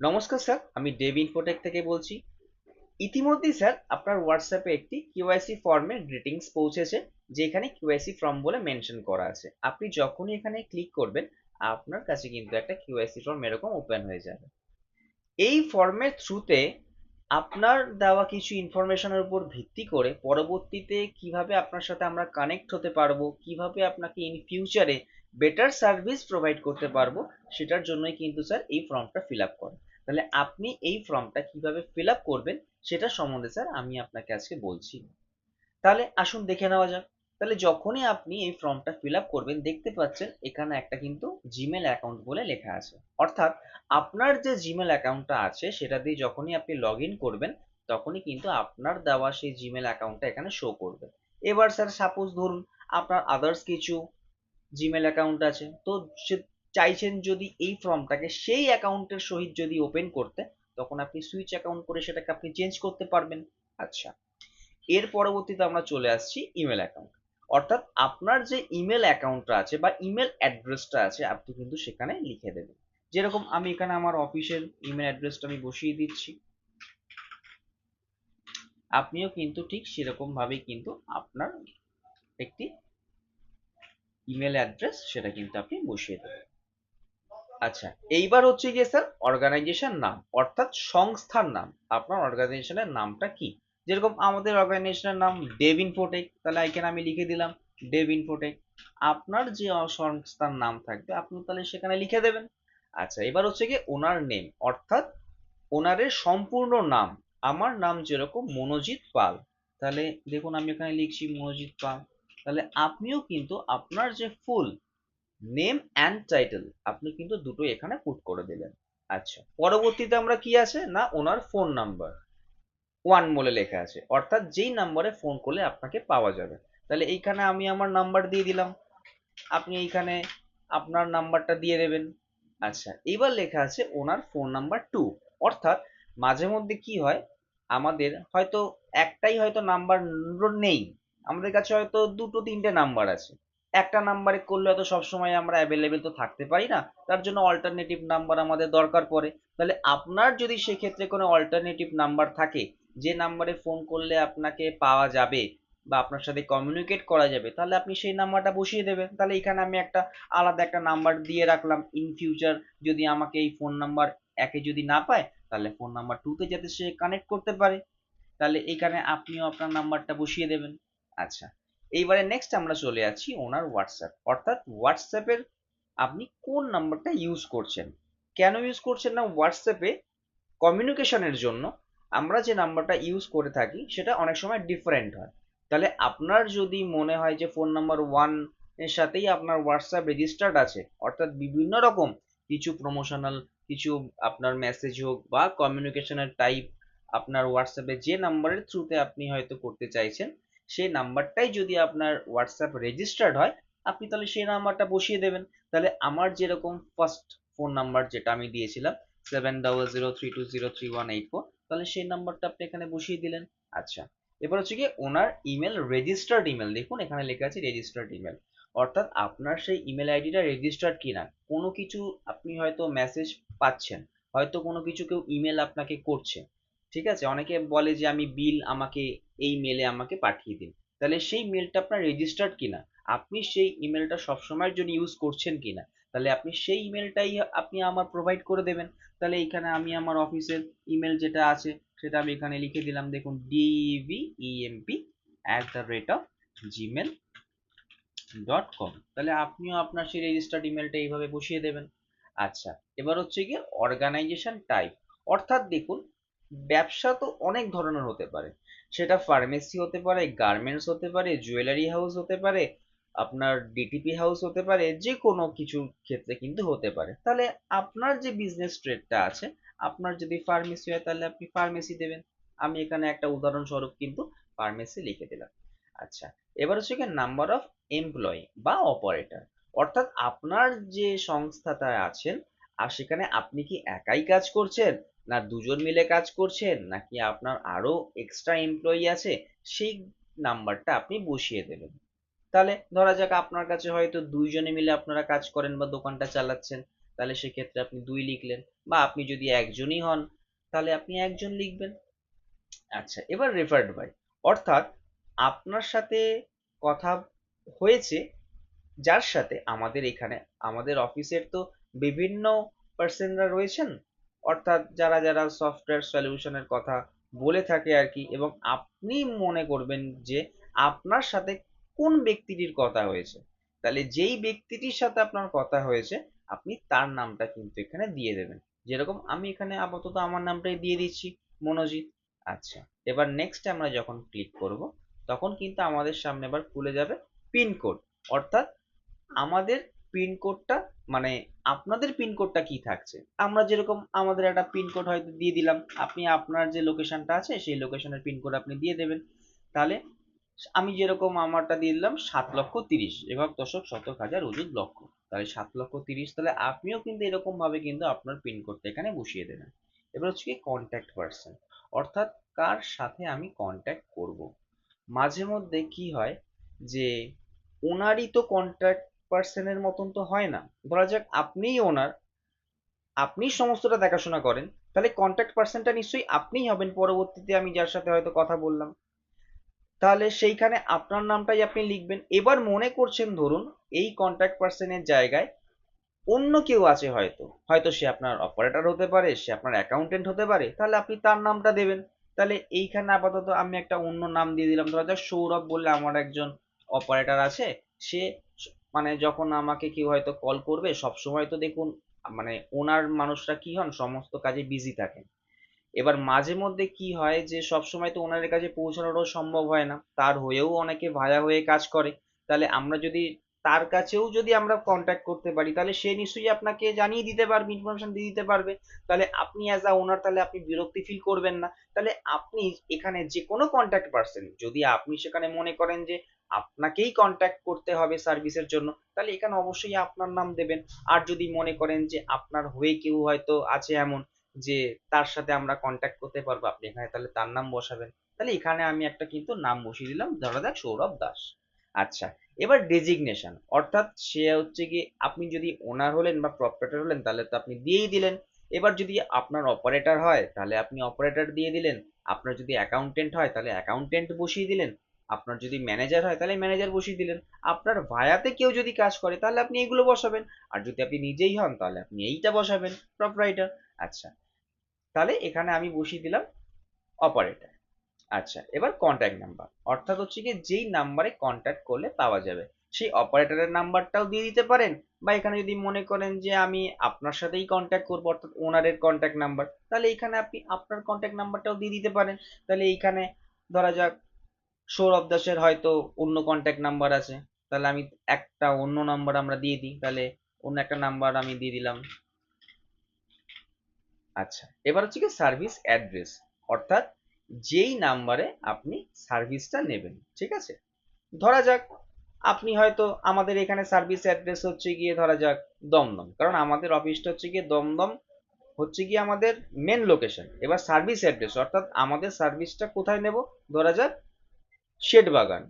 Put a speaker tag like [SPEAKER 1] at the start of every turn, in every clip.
[SPEAKER 1] নমস্কার স্যার, আমি Dave Infotech থেকে বলছি। ইতিমধ্যেই স্যার আপনার হোয়াটসঅ্যাপে একটি কিউআইসি ফর্মের গ্রিটিংস পৌঁছেছে, যেখানে কিউআইসি ফর্ম বলে মেনশন করা আছে। আপনি যখনই এখানে ক্লিক করবেন, আপনার কাছে কিন্তু একটা কিউআইসি ফর্ম এরকম ওপেন হয়ে যাবে। এই ফর্মের থ্রুতে আপনার দেওয়া কিছু ইনফরমেশনের উপর ভিত্তি করে পরবর্তীতে কিভাবে আপনার সাথে আমরা কানেক্ট হতে পারবো, কিভাবে আপনাকে ইন ফিউচারে বেটার সার্ভিস প্রোভাইড করতে পারবো, সেটার জন্যই কিন্তু স্যার এই ফর্মটা ফিল আপ করে। তাহলে আপনি এই ফর্মটা কিভাবে ফিল আপ করবেন সেটা সম্বন্ধে স্যার আমি আপনাকে আজকে বলছি। তাহলে আসুন দেখে নেওয়া যাক। তাহলে যখনই আপনি এই ফর্মটা ফিল আপ করবেন, দেখতে পাচ্ছেন এখানে একটা কিন্তু জিমেল অ্যাকাউন্ট বলে লেখা আছে। অর্থাৎ আপনার যে জিমেল অ্যাকাউন্টটা আছে সেটা দিয়ে যখনই আপনি লগ ইন করবেন, তখনই কিন্তু আপনার দেওয়া সেই জিমেল অ্যাকাউন্টটা এখানে শো করবে। এবার স্যার সাপোজ ধরুন আপনার আদার্স কিছু জিমেল অ্যাকাউন্ট আছে, তো সে চাইছেন যদি এই ফর্মটাকে সেই অ্যাকাউন্টের সহিত যদি ওপেন করতে, তখন আপনি সুইচ অ্যাকাউন্ট করে সেটাকে আপনি চেঞ্জ করতে পারবেন। আচ্ছা, এর পরবর্তীতে আমরা চলে আসছি ইমেল অ্যাকাউন্ট। অর্থাৎ আপনার যে ইমেল অ্যাকাউন্টটা আছে বা ইমেল অ্যাড্রেসটা আছে, আপনি কিন্তু সেখানে লিখে দেবেন। যেরকম আমি এখানে আমার অফিসের ইমেল অ্যাড্রেসটা আমি বসিয়ে দিচ্ছি, আপনিও কিন্তু ঠিক সেরকম ভাবেই কিন্তু আপনার একটি ইমেল অ্যাড্রেস সেটা কিন্তু আপনি বসিয়ে দেবেন। আচ্ছা, এইবার হচ্ছে গিয়ে স্যার অর্গানাইজেশন নাম, অর্থাৎ সংস্থার নাম। আপনার অর্গানাইজেশনের নামটা কি? যেরকম আমাদের অর্গানাইজেশনের নাম ডেভ ইনফোটেক, তাহলে এখানে আমি লিখে দিলাম ডেভ ইনফোটেক। আপনার যে সংস্থার নাম থাকবে আপনি তাহলে সেখানে লিখে দেবেন। আচ্ছা, এবার হচ্ছে গিয়ে ওনার নেম, অর্থাৎ ওনারের সম্পূর্ণ নাম। আমার নাম যেরকম মনোজিৎ পাল, তাহলে দেখুন আমি এখানে লিখছি মনোজিৎ পাল। তাহলে আপনিও কিন্তু আপনার যে ফুল নেম অ্যান্ড টাইটেল আপনি কিন্তু দুটোই এখানে পুট করে দিলেন। আচ্ছা, পরবর্তীতে আমরা কি আছে না ওনার ফোন নাম্বার ওয়ান বলে লেখা আছে, অর্থাৎ যেই নাম্বারে ফোন করলে আপনাকে পাওয়া যাবে। তাহলে এইখানে আমি আমার নাম্বার দিয়ে দিলাম, আপনি এইখানে আপনার নাম্বারটা দিয়ে দেবেন। আচ্ছা, এবার লেখা আছে ওনার ফোন নাম্বার টু, অর্থাৎ মাঝে মধ্যে কি হয়, আমাদের হয়তো একটাই হয়তো নাম্বার নেই, আমাদের কাছে হয়তো দুটো তিনটে নাম্বার আছে। একটা নাম্বারে করলে হয়তো সবসময় আমরা অ্যাভেলেবেল তো থাকতে পারি না, তার জন্য অল্টারনেটিভ নাম্বার আমাদের দরকার পড়ে। তাহলে আপনার যদি সেক্ষেত্রে কোনো অল্টারনেটিভ নাম্বার থাকে, যে নাম্বারে ফোন করলে আপনাকে পাওয়া যাবে বা আপনার সাথে কমিউনিকেট করা যাবে, তাহলে আপনি সেই নাম্বারটা বসিয়ে দেবেন। তাহলে এখানে আমি একটা আলাদা একটা নাম্বার দিয়ে রাখলাম, ইন ফিউচার যদি আমাকে এই ফোন নাম্বার একে যদি না পায়, তাহলে ফোন নাম্বার টু তে যাতে সে কানেক্ট করতে পারে। তাহলে এখানে আপনিও আপনার নাম্বারটা বসিয়ে দেবেন। আচ্ছা, এইবারে নেক্সট আমরা চলে যাচ্ছি ওনার হোয়াটসঅ্যাপ, অর্থাৎ হোয়াটসঅ্যাপের আপনি কোন নাম্বারটা ইউজ করছেন, কেন ইউজ করছেন না হোয়াটসঅ্যাপে কমিউনিকেশনের জন্য। আমরা যে নাম্বারটা ইউজ করে থাকি সেটা অনেক সময় ডিফারেন্ট হয়। তাহলে আপনার যদি মনে হয় যে ফোন নাম্বার ওয়ান এর সাথেই আপনার হোয়াটসঅ্যাপ রেজিস্টার্ড আছে, অর্থাৎ বিভিন্ন রকম কিছু প্রমোশনাল কিছু আপনার মেসেজ হোক বা কমিউনিকেশনের টাইপ আপনার হোয়াটসঅ্যাপে যে নাম্বারের থ্রুতে আপনি হয়তো করতে চাইছেন, সেই নাম্বারটাই যদি আপনার হোয়াটসঅ্যাপ রেজিস্টার্ড হয়, আপনি তাহলে সেই নাম্বারটা বসিয়ে দেবেন। তাহলে আমার যেরকম ফার্স্ট ফোন নাম্বার যেটা আমি দিয়েছিলাম 7003203184, তাহলে সেই নাম্বারটা আপনি এখানে বসিয়ে দিলেন। আচ্ছা, এবার হচ্ছে কি ওনার ইমেল রেজিস্টার্ড ইমেল, দেখুন এখানে লেখা আছে রেজিস্টার্ড ইমেল, অর্থাৎ আপনার সেই ইমেল আইডিটা রেজিস্টার্ড কিনা। কোনো কিছু আপনি হয়তো মেসেজ পাচ্ছেন, হয়তো কোনো কিছু কেউ ইমেল আপনাকে করছে, ঠিক আছে, অনেকে বলে যে আমি বিল আমাকে এই মেলে আমাকে পাঠিয়ে দিন, তাহলে সেই মেলটা আপনার রেজিস্টার্ড কিনা, আপনি সেই ইমেলটা সবসময়ের জন্য ইউজ করছেন কিনা, তাহলে আপনি সেই ইমেলটাই আপনি আমার প্রোভাইড করে দেবেন। তাহলে এইখানে আমি আমার অফিসের ইমেল যেটা আছে সেটা আমি এখানে লিখে দিলাম, দেখুন devemp@gmail.com। তাহলে আপনিও আপনার সেই রেজিস্টার্ড ইমেলটা এইভাবে বসিয়ে দেবেন। আচ্ছা, এবার হচ্ছে গিয়ে অর্গানাইজেশন টাইপ, অর্থাৎ দেখুন ব্যবসা তো অনেক ধরনের হতে পারে, সেটা ফার্মেসি হতে পারে, গার্মেন্টস হতে পারে, জুয়েলারি হাউস হতে পারে, আপনার ডিটিপি হাউস হতে পারে, যে কোনো কিছু ক্ষেত্রে কিন্তু হতে পারে। তাহলে আপনার যে বিজনেস ট্রেডটা আছে, আপনার যদি ফার্মেসি হয় তাহলে আপনি ফার্মেসি দেবেন। আমি এখানে একটা উদাহরণস্বরূপ কিন্তু ফার্মেসি লিখে দিলাম। আচ্ছা, এবার হচ্ছে কি নাম্বার অফ এমপ্লয়ি বা অপারেটর, অর্থাৎ আপনার যে সংস্থাটা আছেন আর সেখানে আপনি কি একাই কাজ করছেন, না দুজন মিলে কাজ করছেন, নাকি আপনার আরো এক্সট্রা এমপ্লয়ি আছে, সেই নাম্বারটা আপনি বসিয়ে দেবেন। তাহলে ধরা যাক আপনার কাছে হয়তো দুইজনে মিলে আপনারা কাজ করেন বা দোকানটা চালাচ্ছেন, তাহলে সেক্ষেত্রে আপনি 2 লিখলেন, বা আপনি যদি একজনই হন তাহলে আপনি একজন লিখবেন। আচ্ছা, এবার রেফার্ড বাই, অর্থাৎ আপনার সাথে কথা হয়েছে, যার সাথে আমাদের এখানে আমাদের অফিসের তো বিভিন্ন পার্সনরা রয়েছেন, অর্থাৎ যারা যারা সফটওয়্যার সলিউশনের কথা বলে থাকে আর কি, এবং আপনি মনে করবেন যে আপনার সাথে কোন ব্যক্তিটির কথা হয়েছে, তাহলে যেই ব্যক্তিটির সাথে আপনার কথা হয়েছে আপনি তার নামটা কিন্তু এখানে দিয়ে দেবেন। যেরকম আমি এখানে আপাতত আমার নামটাই দিয়ে দিচ্ছি, মনোজিৎ। আচ্ছা, এবার নেক্সট আমরা যখন ক্লিক করব তখন কিন্তু আমাদের সামনে এবার খুলে যাবে পিনকোড, অর্থাৎ আমাদের পিনকোডটা, মানে আপনাদের পিনকোডটা কি থাকছে। আমরা যেরকম আমাদের একটা পিনকোড হয়তো দিয়ে দিলাম, আপনি আপনার যে লোকেশনটা আছে সেই লোকেশনের পিনকোড আপনি দিয়ে দেবেন। তাহলে আমি যেরকম আমারটা দিয়ে দিলাম 7,30,000 একক দশক শতক হাজার অযুত লক্ষ, তাহলে 7,30,000, তাহলে আপনিও কিন্তু এরকম ভাবে কিন্তু আপনার পিনকোডটা এখানে বসিয়ে দেবেন। এবার হচ্ছে কি কন্ট্যাক্ট পারসন, অর্থাৎ কার সাথে আমি কন্ট্যাক্ট করব। মাঝে মধ্যে কি হয় যে ওনারই তো কন্ট্যাক্ট পার্সনের মতন তো হয় না, ধরা যাক আপনিই ওনার, আপনি সমস্তটা দেখাশোনা করেন, তাহলে কন্ট্যাক্ট পার্সনটা নিশ্চয়ই আপনিই হবেন পরবর্তীতে আমি যার সাথে হয়তো কথা বললাম, তাহলে সেইখানে আপনার নামটাই আপনি লিখবেন। এবার মনে করছেন ধরুন এই কন্ট্যাক্ট পার্সনের জায়গায় অন্য কেউ আছে, হয়তো হয়তো সে আপনার অপারেটর হতে পারে, সে আপনার অ্যাকাউন্টেন্ট হতে পারে, তাহলে আপনি তার নামটা দেবেন। তাহলে এইখানে আপাতত আমি একটা অন্য নাম দিয়ে দিলাম, ধরা যাক সৌরভ বললে আমার একজন অপারেটর আছে, সে মানে যখন আমাকে কেউ হয়তো কল করবে, সব সময় তো দেখুন মানে ওনার মানুষরা কি হন, সমস্ত কাজে বিজি থাকেন। এবার মাঝে মধ্যে কি হয় যে সব সময় তো ওনাদের কাছে পৌঁছানোটাও সম্ভব হয় না, তার হয়েও অনেকে ভায়া হয়ে কাজ করে। তাহলে আমরা যদি তার কাছেও যদি আমরা কন্ট্যাক্ট করতে পারি, তাহলে সে নিশ্চয়ই আপনাকে জানিয়ে দিতে পারবে, ইনফরমেশন দিয়ে দিতে পারবে। তাহলে আপনি অ্যাজ আ ওনার তাহলে আপনি বিরক্তি ফিল করবেন না। তাহলে আপনি এখানে যে কোনো কন্ট্যাক্ট পারসন, যদি আপনি সেখানে মনে করেন যে আপনাকেই কন্ট্যাক্ট করতে হবে সার্ভিসের জন্য, তাহলে এখানে অবশ্যই আপনার নাম দেবেন। আর যদি মনে করেন যে আপনার হয়ে কেউ হয়তো আছে এমন যে তার সাথে আমরা কন্ট্যাক্ট করতে পারবো, আপনি এখানে তাহলে তার নাম বসাবেন। তাহলে এখানে আমি একটা কিন্তু নাম বসিয়ে দিলাম, ধরা যাক সৌরভ দাস। আচ্ছা, এবার ডেজিগনেশন, অর্থাৎ সে হচ্ছে কি আপনি যদি ওনার হলেন বা প্রপারেটর হলেন তাহলে তো আপনি দিয়েই দিলেন। এবার যদি আপনার অপারেটর হয় তাহলে আপনি অপারেটর দিয়ে দিলেন, আপনার যদি অ্যাকাউন্টেন্ট হয় তাহলে অ্যাকাউন্টেন্ট বসিয়ে দিলেন, আপনার যদি ম্যানেজার হয় তাহলে ম্যানেজার বসিয়ে দিলেন, আপনার ভায়াতে কেউ যদি কাজ করে তাহলে আপনি এইগুলো বসাবেন, আর যদি আপনি নিজেই হন তাহলে আপনি এইটা বসাবেন, প্রপারাইটার। আচ্ছা, তাহলে এখানে আমি বসিয়ে দিলাম অপারেটর। আচ্ছা, এবার কন্ট্যাক্ট নাম্বার, অর্থাৎ হচ্ছে কি যেই নাম্বারে কন্ট্যাক্ট করলে পাওয়া যাবে সেই অপারেটরের নাম্বারটাও দিয়ে দিতে পারেন, বা এখানে যদি মনে করেন যে আমি আপনার সাথেই কন্ট্যাক্ট করবো অর্থাৎ ওনারের কন্ট্যাক্ট নাম্বার, তাহলে এইখানে আপনি আপনার কন্ট্যাক্ট নাম্বারটাও দিয়ে দিতে পারেন। তাহলে এইখানে ধরা যাক সৌরভ দাসের হয়তো অন্য কন্ট্যাক্ট নাম্বার আছে, তাহলে আমি একটা অন্য নাম্বার আমরা দিয়ে দিই, তাহলে অন্য একটা নাম্বার আমি দিয়ে দিলাম। আচ্ছা, এবার হচ্ছে কি সার্ভিস অ্যাড্রেস, অর্থাৎ যেই নাম্বারে আপনি সার্ভিসটা নেবেন, ঠিক আছে। ধরা যাক আপনি হয়তো আমাদের এখানে সার্ভিস অ্যাড্রেস হচ্ছে গিয়ে ধরা যাক দমদম, কারণ আমাদের অফিসটা হচ্ছে গিয়ে দমদম হচ্ছে গিয়ে আমাদের মেন লোকেশন। এবার সার্ভিস অ্যাড্রেস অর্থাৎ আমাদের সার্ভিসটা কোথায় নেব, ধরা যাক শেঠবাগান,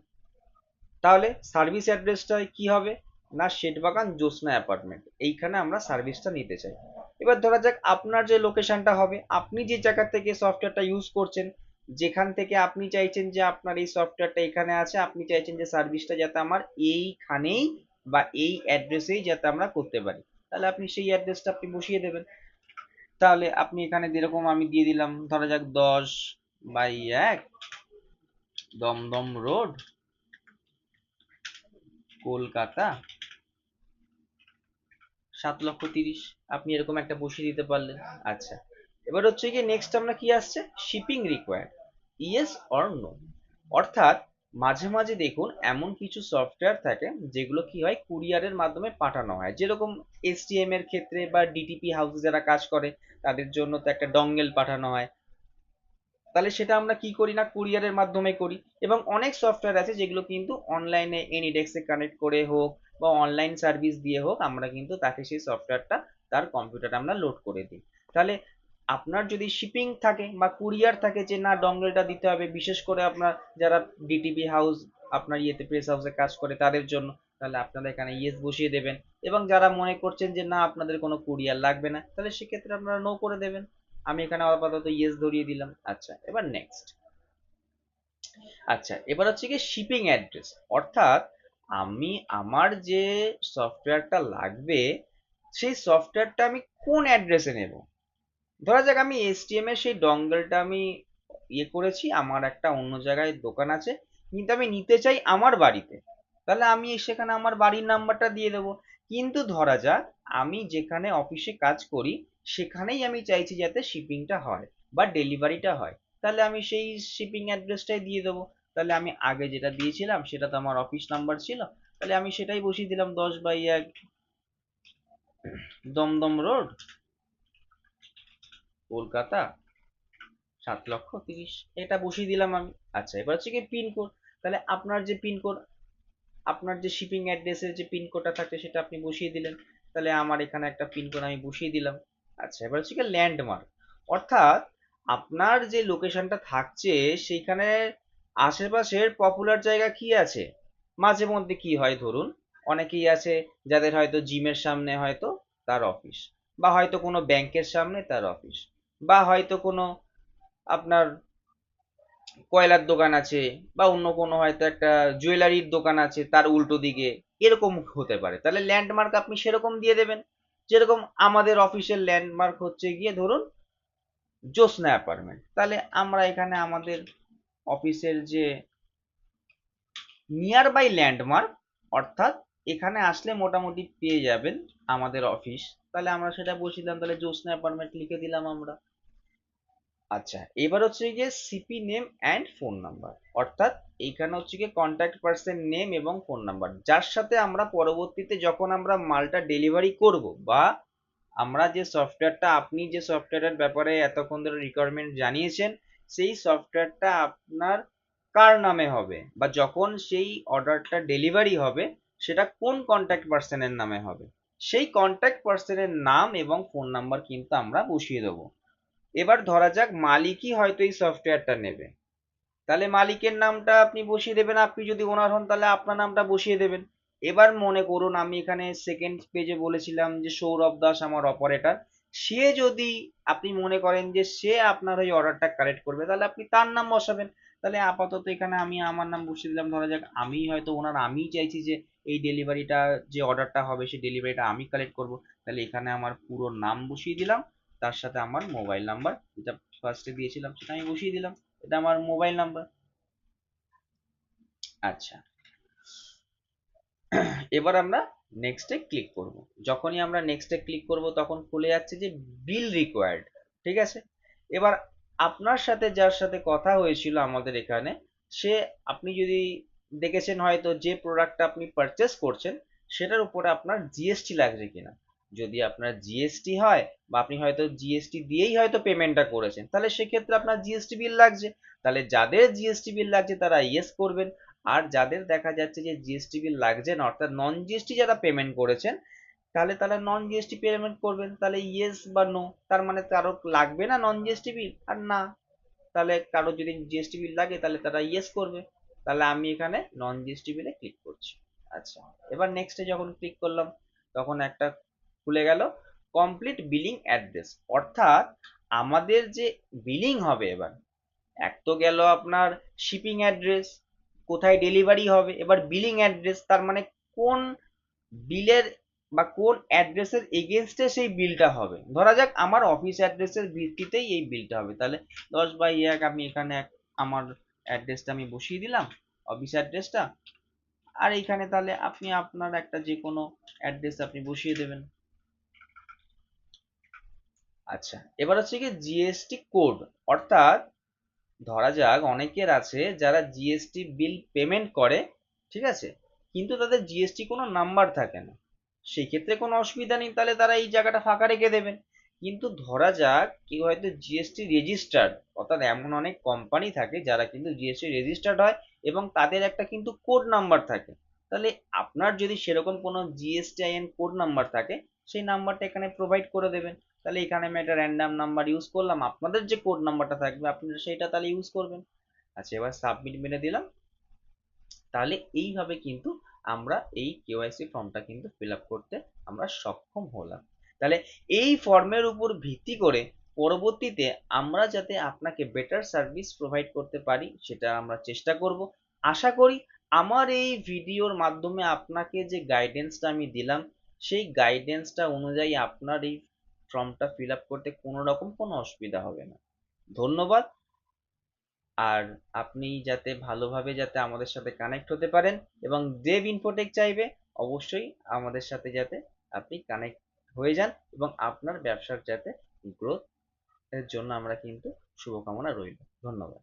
[SPEAKER 1] তাহলে সার্ভিস অ্যাড্রেসটা কি হবে না শেঠবাগান জ্যোৎস্না অ্যাপার্টমেন্ট, এইখানে আমরা সার্ভিসটা নিতে চাই। এবার ধরা যাক আপনার যে লোকেশনটা হবে, আপনি যে জায়গা থেকে সফটওয়্যারটা ইউজ করছেন, যেখান থেকে আপনি চাইছেন যে আপনার এই সফটওয়্যারটা এখানে আছে, আপনি চাইছেন যে সার্ভিসটা যাতে আমার এইখানেই বা এই অ্যাড্রেসেই যাতে আমরা করতে পারি, তাহলে আপনি সেই অ্যাড্রেসটা আপনি বসিয়ে দেবেন। তাহলে আপনি এখানে যেরকম আমি দিয়ে দিলাম, ধরা যাক 10/1 দমদম রোড, কলকাতা 7,30,000, আপনি এরকম একটা বসিয়ে দিতে পারলেন। আচ্ছা, এবার হচ্ছে কি নেক্সট আমরা কি আসছে, shipping required, yes or no, অর্থাৎ মাঝে মাঝে দেখুন এমন কিছু সফটওয়্যার থাকে যেগুলো কি হয় কুরিয়ারের মাধ্যমে পাঠানো হয়, যেরকম এসটিএম এর ক্ষেত্রে বা ডিটিপি হাউসে যারা কাজ করে তাদের জন্য তো একটা ডঙ্গেল পাঠানো হয়, তাহলে সেটা আমরা কি করি না কুরিয়ারের মাধ্যমে করি। এবং অনেক সফটওয়্যার আছে যেগুলো কিন্তু অনলাইনে এনিডেক্সে কানেক্ট করে হোক বা অনলাইন সার্ভিস দিয়ে হোক আমরা কিন্তু তাকে সেই সফটওয়্যারটা তার কম্পিউটারে আমরা লোড করে দিই। তাহলে আপনার যদি শিপিং থাকে বা কুরিয়ার থাকে যে না ডঙ্গেলটা দিতে হবে, বিশেষ করে আপনার যারা ডিটিপি হাউস আপনার ইয়েতে প্রেস হাউসে কাজ করে তাদের জন্য, তাহলে আপনারা এখানে ইয়েস বসিয়ে দেবেন। এবং যারা মনে করছেন যে না আপনাদের কোনো কুরিয়ার লাগবে না, তাহলে সেক্ষেত্রে আপনারা নো করে দেবেন। আমি এখানে আপাতত ইয়েস ধরিয়ে দিলাম। আচ্ছা, এবার নেক্সট। আচ্ছা, এবার হচ্ছে কি শিপিং অ্যাড্রেস, অর্থাৎ আমি আমার যে সফটওয়্যারটা লাগবে সেই সফটওয়্যারটা আমি কোন অ্যাড্রেসে নেব। ধরা যাক আমি এসটিএম এর সেই ডঙ্গলটা আমি করেছি, আমার একটা অন্য জায়গায় দোকান আছে, কিন্তু আমি নিতে চাই আমার বাড়িতে, তাহলে আমি সেখানে আমার বাড়ির নাম্বারটা দিয়ে দেবো। কিন্তু ধরা যাক আমি যেখানে অফিসে কাজ করি সেখানেই আমি চাইছি যাতে শিপিংটা হয় বা ডেলিভারিটা হয়, তাহলে আমি সেই শিপিং অ্যাড্রেসটাই দিয়ে দেবো। তাহলে আমি আগে যেটা দিয়েছিলাম সেটা তো আমার অফিস নাম্বার ছিল, তাহলে আমি সেটাই বসিয়ে দিলাম, 10/1 দমদম রোড, কলকাতা 7,30,000, এটা বসিয়ে দিলাম আমি। আচ্ছা, এবার হচ্ছে কি পিনকোড, তাহলে আপনার যে পিনকোড, আপনার যে শিপিং অ্যাড্রেসের যে পিনকোডটা থাকে সেটা আপনি বসিয়ে দিলেন, তাহলে আমার এখানে একটা পিনকোড আমি বসিয়ে দিলাম। আচ্ছা, এবার হচ্ছে কি ল্যান্ডমার্ক, অর্থাৎ আপনার যে লোকেশনটা থাকছে সেইখানে আশেপাশের পপুলার জায়গা কি আছে। মাঝে মধ্যে কি হয়, ধরুন অনেকেই আছে যাদের হয়তো জিমের সামনে হয়তো তার অফিস, বা হয়তো কোনো ব্যাংকের সামনে তার অফিস, বা হয়তো কোনো আপনার কয়লার দোকান আছে, বা অন্য কোনো হয়তো একটা জুয়েলারির দোকান আছে তার উল্টো দিকে, এরকম হতে পারে। তাহলে ল্যান্ডমার্ক আপনি সেরকম দিয়ে দেবেন। যেরকম আমাদের অফিসের ল্যান্ডমার্ক হচ্ছে গিয়ে ধরুন জ্যোৎস্না অ্যাপার্টমেন্ট, তাহলে আমরা এখানে আমাদের অফিসের যে নিয়ার বাই ল্যান্ডমার্ক, অর্থাৎ এখানে আসলে মোটামুটি পেয়ে যাবেন আমাদের অফিস, তাহলে আমরা সেটা বসিয়ে দিলাম, তাহলে জ্যোৎস্না অ্যাপার্টমেন্ট লিখে দিলাম আমরা। আচ্ছা, এবার হচ্ছে গিয়ে CP name and phone number, অর্থাৎ এইখানে হচ্ছে গিয়ে কন্ট্যাক্ট পার্সন নেম এবং ফোন নাম্বার, যার সাথে আমরা পরবর্তীতে যখন আমরা মালটা ডেলিভারি করব, বা আমরা যে সফটওয়্যারটা, আপনি যে সফটওয়্যারের ব্যাপারে এতক্ষণ ধরে রিকোয়ারমেন্ট জানিয়েছেন, সেই সফটওয়্যারটা আপনার কার নামে হবে, বা যখন সেই অর্ডারটা ডেলিভারি হবে সেটা কোন কন্ট্যাক্ট পার্সনের নামে হবে, সেই কন্ট্যাক্ট পার্সনের নাম এবং ফোন নাম্বার কিন্তু আমরা বসিয়ে দেবো। এবার ধরা যাক মালিকই হয়তো এই সফটওয়্যারটা নেবে, তাহলে মালিকের নামটা আপনি বসিয়ে দেবেন, আপনি যদি ওনার হন তাহলে আপনার নামটা বসিয়ে দেবেন। এবার মনে করুন আমি এখানে সেকেন্ড পেজে বলেছিলাম যে সৌরভ দাস আমার অপারেটর, সে যদি আপনি মনে করেন যে সে আপনার ওই অর্ডারটা কালেক্ট করবে, তাহলে আপনি তার নাম বসাবেন। তাহলে আপাতত এখানে আমি আমার নাম বসিয়ে দিলাম, ধরা যাক আমি হয়তো ওনার, আমি চাইছি যে এই ডেলিভারিটা, যে অর্ডারটা হবে সেই ডেলিভারিটা আমি কালেক্ট করব, তাহলে এখানে আমার পুরো নাম বসিয়ে দিলাম, তার সাথে আমার মোবাইল নাম্বার যেটা ফার্স্টে দিয়েছিলাম সেটা আমি বসিয়ে দিলাম, এটা আমার মোবাইল নাম্বার। আচ্ছা, এবার আমরা নেক্সটে ক্লিক করব। যখনই আমরা নেক্সটে ক্লিক করব তখন খুলে যাচ্ছে যে বিল রিকোয়ার্ড, ঠিক আছে। এবার আপনার সাথে যার সাথে কথা হয়েছিল আমাদের এখানে, সে, আপনি যদি দেখেছেন হয়তো যে প্রোডাক্টটা আপনি পারচেস করছেন সেটার উপরে আপনার জিএসটি লাগছে কিনা। যদি আপনার জিএসটি হয়, বা আপনি হয়তো জিএসটি দিয়েই হয়তো পেমেন্টটা করেছেন, তাহলে সেক্ষেত্রে আপনার জিএসটি বিল লাগছে, তাহলে যাদের জিএসটি বিল লাগছে তারা ইয়েস করবেন। আর যাদের দেখা যাচ্ছে যে জিএসটি বিল লাগছে না, অর্থাৎ নন জিএসটি যারা পেমেন্ট করেছেন, তাহলে তারা নন জিএসটি পেমেন্ট করবেন, তাহলে ইয়েস বা নো, তার মানে কারো লাগবে না নন জিএসটি বিল, আর না, তাহলে কারো যদি জিএসটি বিল লাগে তাহলে তারা ইয়েস করবে। তাহলে আমি এখানে নন জিএসটি বিলে ক্লিক করছি। আচ্ছা, এবার নেক্সটে যখন ক্লিক করলাম তখন একটা খুলে গেল কমপ্লিট বিলিং অ্যাড্রেস, অর্থাৎ আমাদের যে বিলিং হবে, এবার এক তো গেল আপনার শিপিং অ্যাড্রেস, কোথায় ডেলিভারি হবে, এবার বিলিং অ্যাড্রেস, তার মানে কোন বিলের বা কোন অ্যাড্রেসের এগেনস্টে সেই বিলটা হবে। ধরা যাক আমার অফিস অ্যাড্রেসের ভিত্তিতেই এই বিলটা হবে, তাহলে 10/1 আমি এখানে আমার অ্যাড্রেসটা আমি বসিয়ে দিলাম, অফিস অ্যাড্রেসটা। আর এইখানে তাহলে আপনি আপনার একটা যে কোনো অ্যাড্রেস আপনি বসিয়ে দেবেন। আচ্ছা, এবার হচ্ছে কি জিএসটি কোড, অর্থাৎ ধরা যাক অনেকের আছে যারা জিএসটি বিল পেমেন্ট করে, ঠিক আছে, কিন্তু তাদের জিএসটি কোনো নাম্বার থাকে না, সেই ক্ষেত্রে কোনো অসুবিধা নেই, তাহলে তারা এই জায়গাটা ফাঁকা রেখে দেবেন। কিন্তু ধরা যাক কেউ হয়তো জিএসটি রেজিস্টার্ড, অর্থাৎ এমন অনেক কোম্পানি থাকে যারা কিন্তু জিএসটি রেজিস্টার্ড হয় এবং তাদের একটা কিন্তু কোড নাম্বার থাকে, তাহলে আপনার যদি সেরকম কোনো জিএসটিআইএন কোড নাম্বার থাকে সেই নাম্বারটা এখানে প্রোভাইড করে দেবেন। তাহলে এখানে আমি একটা র্যান্ডাম নাম্বার ইউজ করলাম, আপনাদের যে কোড নাম্বারটা থাকবে আপনারা সেইটা তাহলে ইউজ করবেন। আচ্ছা, এবার সাবমিট মেরে দিলাম। তাহলে এইভাবে কিন্তু আমরা এই কেওয়াইসি ফর্মটা কিন্তু ফিল আপ করতে আমরা সক্ষম হলাম। তাহলে এই ফর্মের উপর ভিত্তি করে পরবর্তীতে আমরা যাতে আপনাকে বেটার সার্ভিস প্রোভাইড করতে পারি সেটা আমরা চেষ্টা করব। আশা করি আমার এই ভিডিওর মাধ্যমে আপনাকে যে গাইডেন্সটা আমি দিলাম সেই গাইডেন্সটা অনুযায়ী আপনার এই ফর্মটা ফিল আপ করতে কোনো রকম কোনো অসুবিধা হবে না। ধন্যবাদ। আর আপনি যাতে ভালোভাবে যাতে আমাদের সাথে কানেক্ট হতে পারেন এবং দেব ইনফোটেক চাইবে অবশ্যই আমাদের সাথে যাতে আপনি কানেক্ট হয়ে যান এবং আপনার ব্যবসার যাতে গ্রোথ এর জন্য আমরা কিন্তু শুভকামনা রইল। ধন্যবাদ।